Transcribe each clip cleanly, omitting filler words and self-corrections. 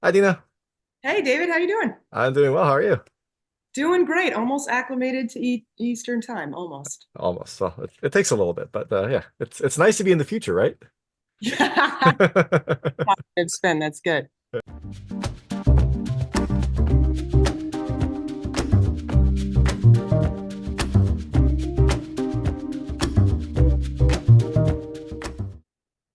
Hi, Dina. Hey David, how you doing? I'm doing well. How are you? Doing great. Almost acclimated to Eastern time, almost. Almost. Well, it takes a little bit, but yeah, it's nice to be in the future, right? Positive spin, that's good.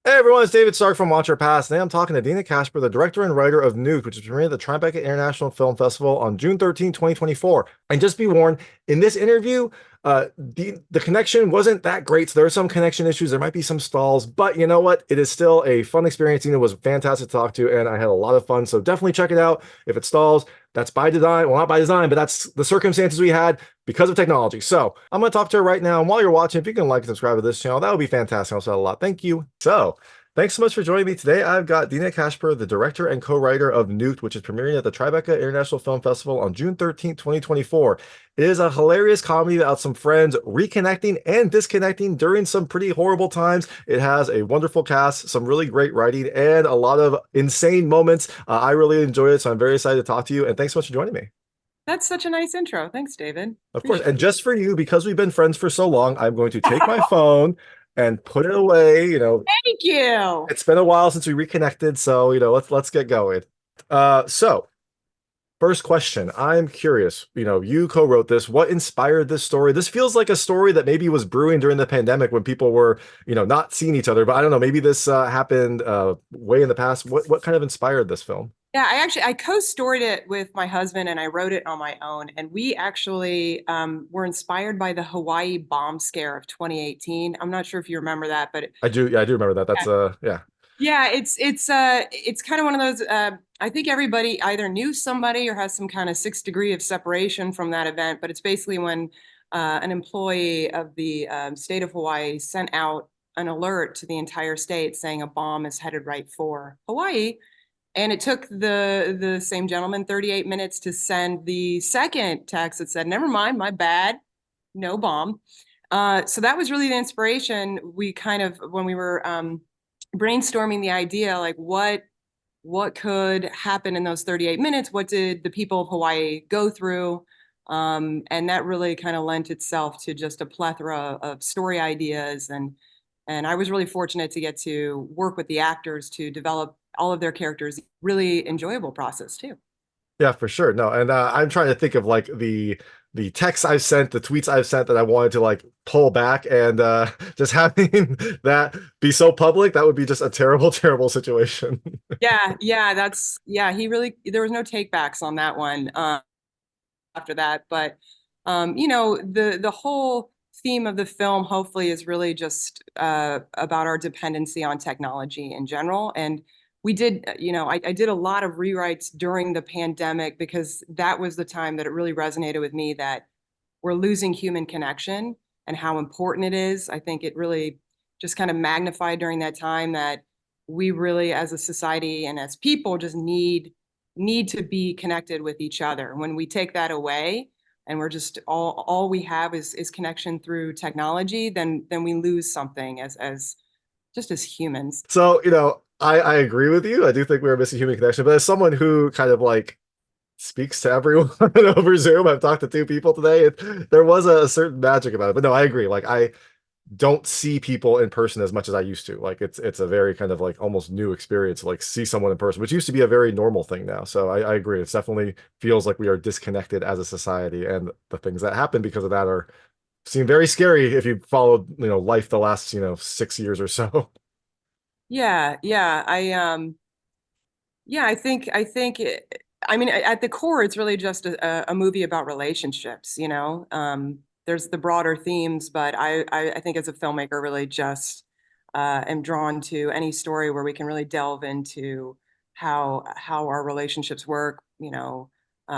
Hey everyone, it's David Stark from Watch Our Past. Today I'm talking to Deena Kashper, the director and writer of Nuked, which is premiered at the Tribeca International Film Festival on June 13, 2024. And just be warned, in this interview, the connection wasn't that great. So there are some connection issues. There might be some stalls, but you know what? It is still a fun experience. Deena was fantastic to talk to, and I had a lot of fun. So definitely check it out. If it stalls, that's by design. Well, not by design, but that's the circumstances we had because of technology. So I'm going to talk to her right now. And while you're watching, if you can like and subscribe to this channel, that would be fantastic. Also, a lot. Thank you. So, thanks so much for joining me today. I've got Deena Kashper, the director and co-writer of Nuked, which is premiering at the Tribeca International Film Festival on June 13th, 2024. It is a hilarious comedy about some friends reconnecting and disconnecting during some pretty horrible times. It has a wonderful cast, some really great writing, and a lot of insane moments. I really enjoyed it, so I'm very excited to talk to you. And thanks so much for joining me. That's such a nice intro. Thanks, David. Of course. Appreciate And just for you, because we've been friends for so long, I'm going to take my phone and put it away. Thank you. It's been a while since we reconnected, so let's get going. So first question, I'm curious. You co-wrote this. What inspired this story? This feels like a story that maybe was brewing during the pandemic when people were, not seeing each other. But I don't know, maybe this happened way in the past. What kind of inspired this film? Yeah, I co-stored it with my husband and I wrote it on my own. And we actually were inspired by the Hawaii bomb scare of 2018. I'm not sure if you remember that, but I do, yeah, I do remember that. That's yeah. yeah, it's kind of one of those I think everybody either knew somebody or has some kind of sixth degree of separation from that event, but it's basically when an employee of the state of Hawaii sent out an alert to the entire state saying a bomb is headed right for Hawaii. And it took the same gentleman 38 minutes to send the second text that said, "Never mind, my bad, no bomb." So that was really the inspiration. We kind of when we were brainstorming the idea, like what could happen in those 38 minutes? What did the people of Hawaii go through? And that really kind of lent itself to just a plethora of story ideas. And I was really fortunate to get to work with the actors to develop all of their characters. Really enjoyable process too. Yeah, for sure. No, and I'm trying to think of like the texts I've sent, the tweets I've sent that I wanted to like pull back, and just having that be so public, that would be just a terrible, terrible situation. Yeah. He really there was no takebacks on that one after that, but the whole theme of the film hopefully is really just about our dependency on technology in general. And we did, I did a lot of rewrites during the pandemic because that was the time that it really resonated with me that we're losing human connection and how important it is. I think it really just kind of magnified during that time that we really, as a society and as people, just need to be connected with each other. When we take that away and we're just all we have is connection through technology, then we lose something as just as humans. So, I agree with you. I do think we are missing human connection, but as someone who kind of like speaks to everyone over Zoom, I've talked to two people today, there was a certain magic about it. But no, I agree. Like I don't see people in person as much as I used to. Like it's a very kind of like almost new experience to like see someone in person, which used to be a very normal thing now. So I agree. It definitely feels like we are disconnected as a society, and the things that happen because of that are seem very scary if you followed, life the last, 6 years or so. Yeah, I mean, at the core, it's really just a movie about relationships, you know. There's the broader themes, but I think as a filmmaker, really just am drawn to any story where we can really delve into how our relationships work,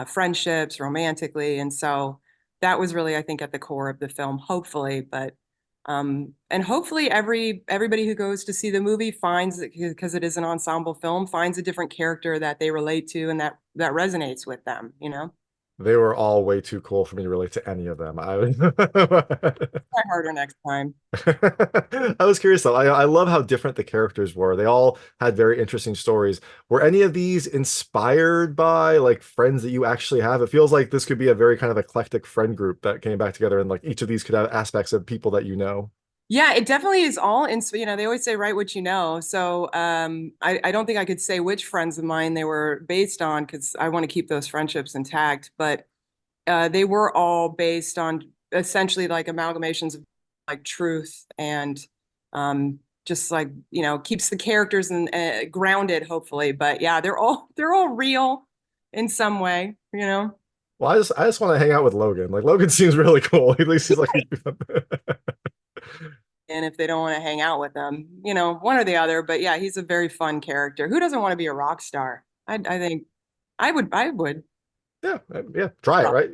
friendships, romantically, and so that was really, I think, at the core of the film, hopefully, but and hopefully everybody who goes to see the movie finds it because it is an ensemble film, finds a different character that they relate to and that resonates with them, you know? They were all way too cool for me to relate to any of them. Try harder next time. I was curious though. I love how different the characters were. They all had very interesting stories. Were any of these inspired by like friends that you actually have? It feels like this could be a very kind of eclectic friend group that came back together, and like each of these could have aspects of people that you know. Yeah, it definitely is all in, they always say write what you know. So I don't think I could say which friends of mine they were based on because I want to keep those friendships intact. But they were all based on essentially like amalgamations of like truth and just like, keeps the characters grounded, hopefully. But yeah, they're all real in some way, Well, I just want to hang out with Logan. Like Logan seems really cool. At least he's like And if they don't want to hang out with them, one or the other. But yeah, he's a very fun character. Who doesn't want to be a rock star? I think I would. yeah, yeah, try it, right?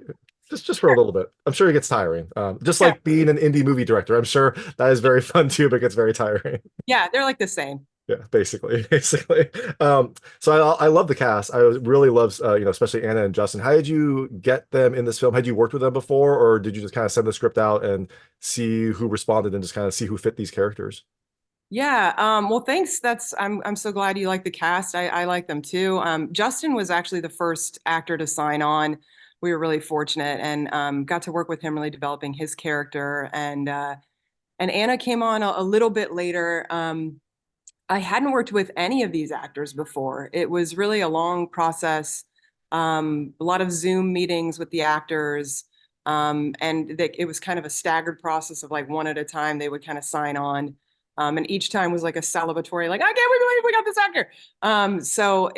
Just for a little bit. I'm sure it gets tiring. Just Yeah, like being an indie movie director. I'm sure that is very fun too, but gets very tiring. yeah, they're like the same. Yeah, basically, basically. So I love the cast. I really love, especially Anna and Justin. How did you get them in this film? Had you worked with them before, or did you just kind of send the script out and see who responded and just kind of see who fit these characters? Yeah. Well, thanks. I'm so glad you like the cast. I like them too. Justin was actually the first actor to sign on. We were really fortunate and got to work with him really developing his character. And Anna came on a little bit later. I hadn't worked with any of these actors before. It was really a long process, a lot of Zoom meetings with the actors. And it was kind of a staggered process of like one at a time, they would kind of sign on. And each time was like a celebratory, like, I can't believe we got this actor. So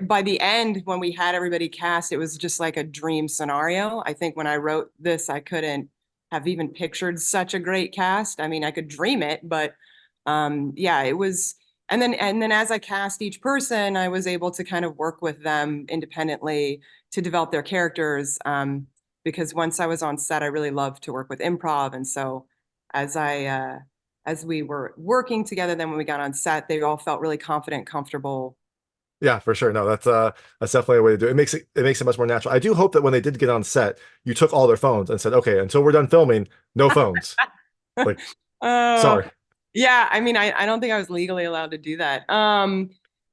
by the end, when we had everybody cast, it was just like a dream scenario. I think when I wrote this, I couldn't have even pictured such a great cast. I mean, I could dream it, but yeah, it was. And then as I cast each person, I was able to kind of work with them independently to develop their characters. Because once I was on set, I really loved to work with improv. And so as I as we were working together, then when we got on set, they all felt really confident, comfortable. Yeah, for sure. No, that's definitely a way to do it. It makes it much more natural. I do hope that when they did get on set, you took all their phones and said, okay, until we're done filming, no phones. Like, Uh, sorry. yeah, I mean, I don't think I was legally allowed to do that.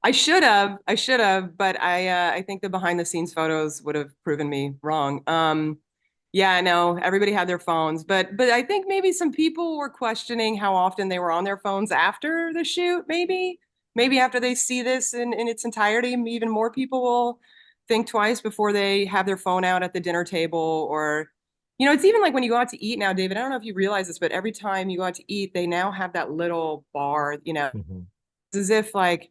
I should have, but I think the behind the scenes photos would have proven me wrong. Yeah, I know everybody had their phones, but I think maybe some people were questioning how often they were on their phones after the shoot. Maybe after they see this in its entirety, even more people will think twice before they have their phone out at the dinner table or it's even like when you go out to eat now, David. I don't know if you realize this, but every time you go out to eat, they now have that little bar, Mhm. it's as if like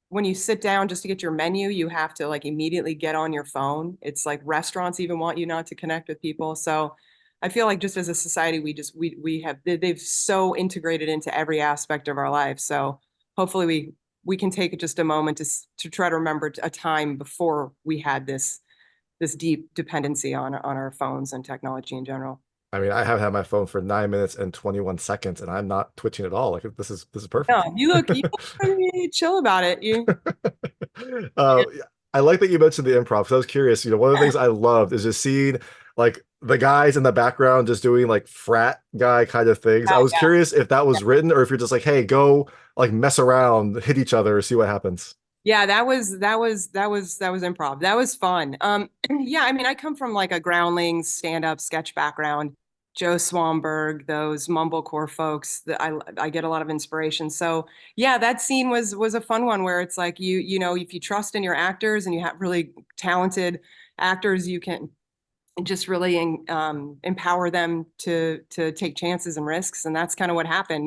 when you sit down just to get your menu, you have to like immediately get on your phone. It's like restaurants even want you not to connect with people. So I feel like just as a society, we have they've so integrated into every aspect of our life. So hopefully we can take just a moment to try to remember a time before we had this deep dependency on our phones and technology in general. I mean, I have had my phone for 9 minutes and 21 seconds, and I'm not twitching at all. Like this is No, perfect. you look pretty chill about it. Uh, I like that you mentioned the improv. So I was curious. One of the things I loved is just seeing like the guys in the background just doing like frat guy kind of things. I was Yeah, curious if that was written or if you're just like, hey, go like mess around, hit each other, see what happens. yeah, that was improv. That was fun. Yeah, I mean, I come from like a groundlings stand-up sketch background. Joe Swanberg, those mumblecore folks that I get a lot of inspiration. So yeah, that scene was a fun one where it's like if you trust in your actors and you have really talented actors, you can just really empower them to take chances and risks. And that's kind of what happened.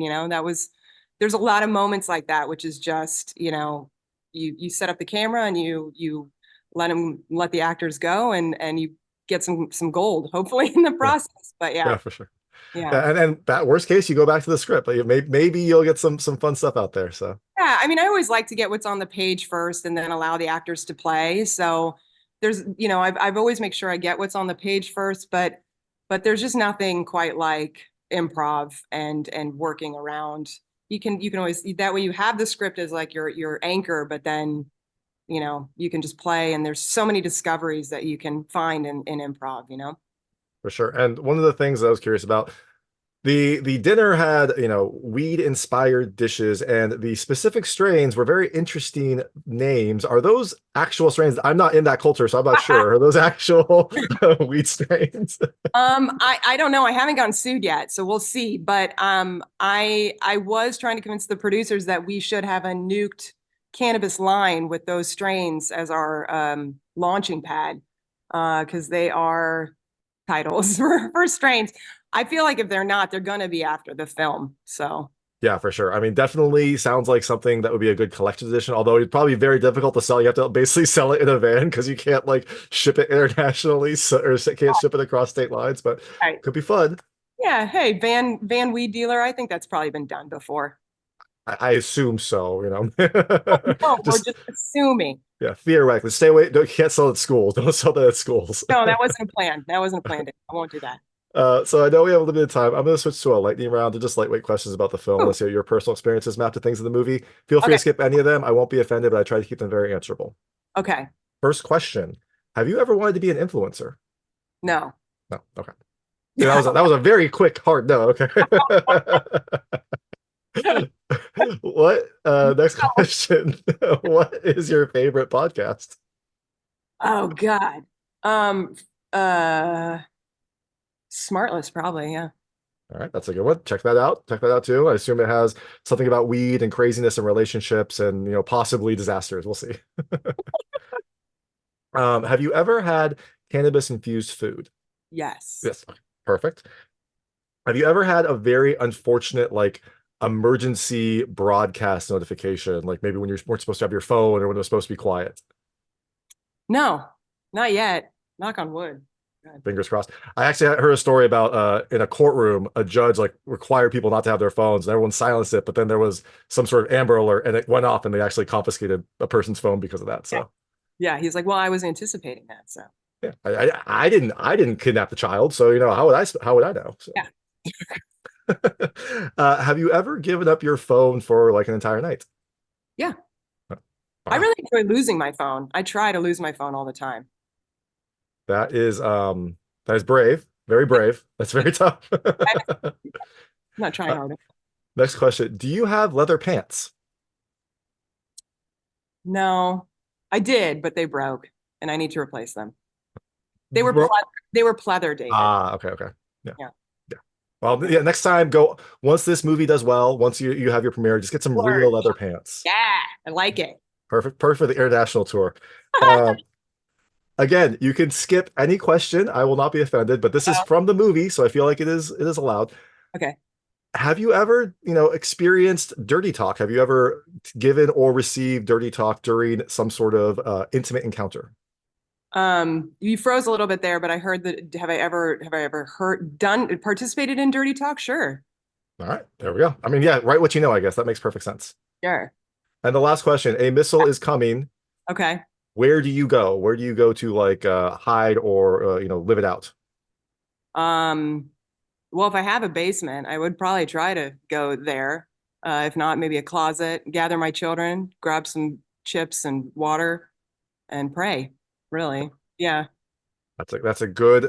There's a lot of moments like that, which is just, you set up the camera and you let the actors go and you get some gold, hopefully in the Yeah, process. But yeah, yeah, for sure. yeah. And that worst case, you go back to the script. Like maybe you'll get some fun stuff out there. So Yeah, I mean, I always like to get what's on the page first and then allow the actors to play. So I've always make sure I get what's on the page first, but there's just nothing quite like improv and working around. You can always that way you have the script as like your anchor, but then you know, you can just play, and there's so many discoveries that you can find in improv, you know? For sure. And one of the things I was curious about, the dinner had, you know, weed inspired dishes, and the specific strains were very interesting names. Are those actual strains? I'm not in that culture, so I'm not sure. Are those actual weed strains? I don't know. I haven't gotten sued yet, so we'll see. But I was trying to convince the producers that we should have a nuked cannabis line with those strains as our launching pad, because they are titles for strains. I feel like if they're not, they're gonna be after the film. So Yeah, for sure. I mean, definitely sounds like something that would be a good collector's edition, although it's probably very difficult to sell. You have to basically sell it in a van because you can't like ship it internationally, or can't ship it across state lines, but right. could be fun. Yeah, hey, van weed dealer. I think that's probably been done before. I assume so, you know. No, we're Just just assuming. yeah, theoretically. Stay away. Don't, you can't sell it at schools. Don't sell that at schools. No, that wasn't a plan. That wasn't a plan. I won't do that. So I know we have a limited time. I'm going to switch to a lightning round to just lightweight questions about the film. Ooh, Let's hear your personal experiences mapped to things in the movie. Feel free okay. to skip any of them. I won't be offended, but I try to keep them very answerable. Okay. First question. Have you ever wanted to be an influencer? No. No. Okay. Yeah, that was a very quick, hard no. Okay. What? Next question. What is your favorite podcast? Oh God. Um, uh, Smartless probably, yeah. All right, that's a good one. Check that out. Check that out too. I assume it has something about weed and craziness and relationships and, you know, possibly disasters. We'll see. Have you ever had cannabis infused food? Yes. Yes. Perfect. Have you ever had a very unfortunate, like, emergency broadcast notification, like maybe when you weren't supposed to have your phone or when it was supposed to be quiet? No, not yet. Knock on wood. God. Fingers crossed. I actually heard a story about in a courtroom, a judge like required people not to have their phones, and everyone silenced it. But then there was some sort of Amber Alert, and it went off, and they actually confiscated a person's phone because of that. Yeah. So Yeah, he's like, well, I was anticipating that, so yeah, I didn't kidnap the child, so you know how would I know? So. yeah. Have you ever given up your phone for like an entire night? Yeah. Oh, I wow. really enjoy losing my phone. I try to lose my phone all the time. That is brave, very brave. That's very tough. I'm not trying Uh, harder. next question. Do you have leather pants? No, I did, but they broke, and I need to replace them. Bro- They were pleather, David. Okay, okay. Yeah. Yeah. Yeah. Well, yeah, next time go once this movie does well, once you have your premiere, just get some real leather pants. Yeah, I like it. Perfect for the international tour. Um, again, you can skip any question. I will not be offended, but this is from the movie, so I feel like it is allowed. Okay. Have you ever, you know, experienced dirty talk? Have you ever given or received dirty talk during some sort of intimate encounter? You froze a little bit there, but I heard that have I ever participated in dirty talk? Sure. All right, there we go. I mean, yeah, write what you know, I guess. That makes perfect sense. Sure. And the last question, a missile is coming. Okay. Where do you go? Where do you go to like hide or you know, live it out? Um, well, if I have a basement, I would probably try to go there. If not, maybe a closet, gather my children, grab some chips and water, and pray. Really. Yeah. That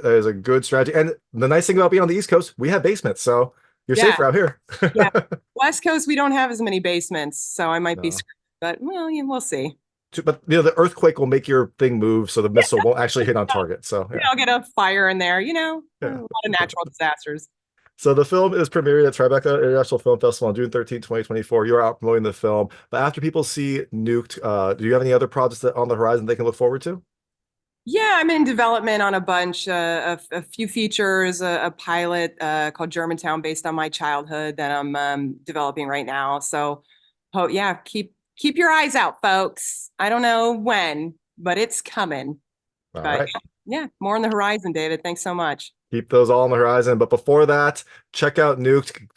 is a good strategy. And the nice thing about being on the East Coast, we have basements, so you're Yeah. safer out here. Yeah. West Coast, we don't have as many basements, so I might be No. screwed, but well, yeah, we'll see. But you know, the earthquake will make your thing move, so the missile won't actually hit on target. So You yeah. know, get a fire in there, a Yeah. lot of natural disasters. So the film is premiering at Tribeca International Film Festival on June 13th, 2024. You're out promoting the film. But after people see Nuked, do you have any other projects that on the horizon they can look forward to? Yeah, I'm in development on a bunch, a few features, a pilot called Germantown based on my childhood that I'm developing right now. So, oh yeah, keep your eyes out, folks. I don't know when, but it's coming. All But right. yeah, more on the horizon, David. Thanks so much. Keep those all on the horizon. But before that, check out Nuked.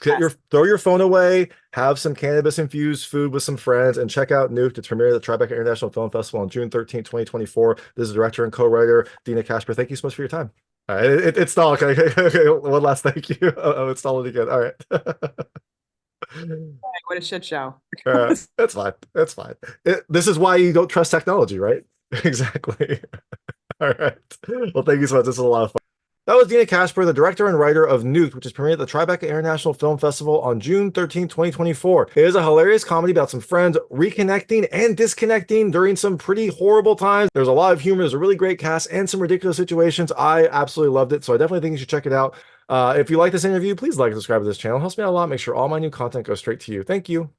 Throw your phone away, have some cannabis-infused food with some friends, and check out Nuked. It's premiered at the Tribeca International Film Festival on June 13th, 2024. This is director and co-writer Deena Kashper. Thank you so much for your time. All right, it's Stockel. Okay, one last thank you. Oh, it's Stockel again. All right. What a shit show. That's fine. That's fine. This is why you don't trust technology, right? Exactly. All right. Well, thank you so much. This is a lot of fun. That was Deena Kashper, the director and writer of Nuked, which is premiered at the Tribeca International Film Festival on June 13th, 2024. It is a hilarious comedy about some friends reconnecting and disconnecting during some pretty horrible times. There's a lot of humor, there's a really great cast, and some ridiculous situations. I absolutely loved it, so I definitely think you should check it out. If you like this interview, please like and subscribe to this channel. It helps me out a lot. Make sure all my new content goes straight to you. Thank you.